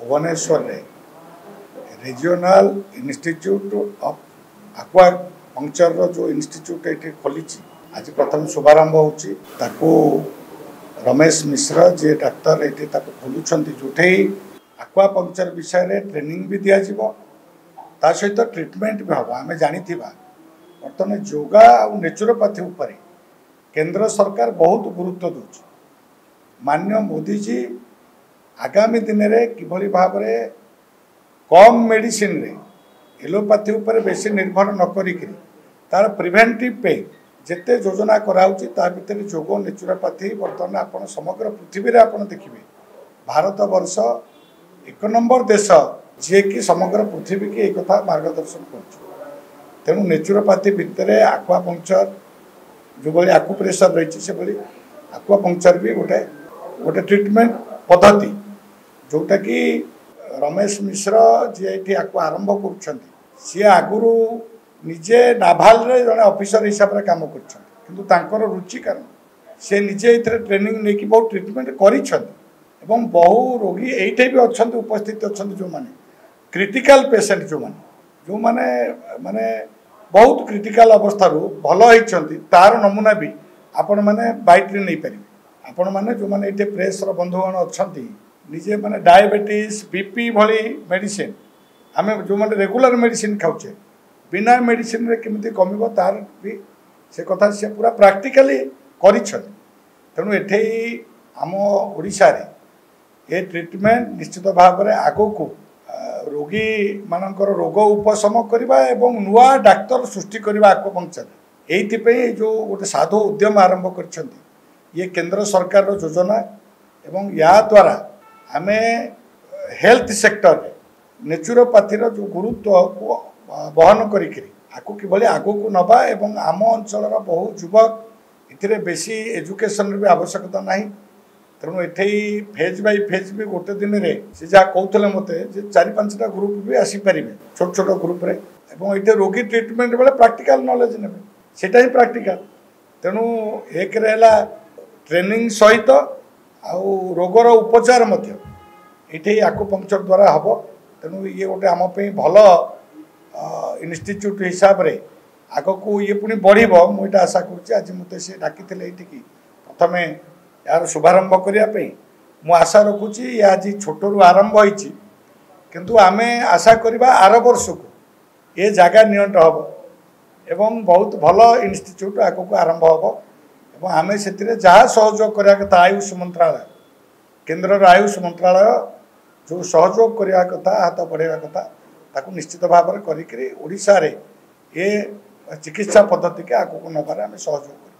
भुवनेश्वर रे regional institute of aquaculture रो जो इंस्टीट्यूट ये खोली आज प्रथम शुभारंभ हो रमेश मिश्र जे डाक्तर ये खोलुंट जो एक्वा पंक्चर विषय रे ट्रेनिंग भी दि ता सहित ट्रीटमेंट भी हम आम जानी बर्तमान योगा और नेचुरोपैथी उपर केंद्र सरकार बहुत गुरुत्व दौर माननीय मोदी जी आगामी दिन में किभली भाव में कम मेडिसिन रे एलोपैथी उपर बेसी निर्भर न करिक तार प्रिवेंटिव पे जिते योजना कराऊँगी ता भितर योग नेचुरोपैथी बर्तमान आप समग्र पृथ्वी रे आप देखिए भारत वर्ष 1 नंबर देश जी कि समग्र पृथ्वी की एक कथा मार्गदर्शन कर तेणु नेचुरोपैथी भितर एक्वा पंक्चर जो भाई आकुप्रेशर रही से भाई एक्वा पंक्चर भी गोटे गोटे ट्रीटमेंट पद्धति जोटा कि रमेश मिश्र जी ये आरंभ कर सी आगुरी निजे नाभाल रे जड़े ऑफिसर हिसाब से काम कर रुचि कारण सी निजे ट्रेनिंग नहीं बहुत ट्रीटमेंट कर बहु रोगी ये भी अच्छा उपस्थित अच्छा जो मैंने क्रिटिकल पेसेंट जो मैंने माने बहुत क्रिटिकल अवस्था भल होती तार नमूना भी आपण मैंने बाइट्रे नहीं पारे आपण मैंने जो मैंने ये प्रेसर बंधुगण अच्छा निजे माने डायबिटीज बीपी भली मेडिसिन आम जो मैंने रेगुलर मेडिसिन खाऊे बिना मेडिसिन रे केमिति कमिबो तार भी से कथा से पूरा प्रैक्टिकली करिछन तेणु एठे आम ओडिशा रे ये ट्रीटमेंट निश्चित भाव में आगो को रोगी मानकर रोग उपशम करवा एवं नुआ डाक्तर सृष्टि करवा आक्वापंक्चर ये जो गोटे साधु उद्यम आरंभ कर ये केंद्र सरकार योजना एवं या द्वारा आम हेल्थ सेक्टर नेचुरोपैथी जो गुरुत्व को बहन करी आगो को नवा एवं आम अंचल बहु युवक ये बेसी एजुकेशन भी आवश्यकता ना तेणु ये फेज बाय फेज भी गोटे दिन में से जहाँ कहते मत 4-5टा ग्रुप भी आसीपर छोट छोट ग्रुप रे एवं ये रोगी ट्रीटमेंट बेले प्रैक्टिकल नॉलेज ने सेटा ही प्रैक्टिकल तेणु एक ट्रेनिंग सहित आउ रोगर उपचार ये आक्वापंक्चर द्वारा हम तेणु ये गोटे आम भल इंस्टीट्यूट हिसाब से आग को ये पुणी बढ़ मुझे आशा करुँच मत से डाकी प्रथम यार शुभारंभ करने मु आशा रखुची ये आज छोटू आरंभ होती किंतु आम आशा करवा आर वर्ष को ये जगह नियंट हम एवं बहुत भल इंस्टीट्यूट आग को आरंभ हम आम से जहाँ सहयोग करने कथा आयुष मंत्रालय केंद्र आयुष मंत्रालय जो सहयोग करने कथा हाथ बढ़ावा कथा ताकू निश्चित भाव में करी ओडिशा रे ये चिकित्सा पद्धति के आग को नबार आम सहयोग कर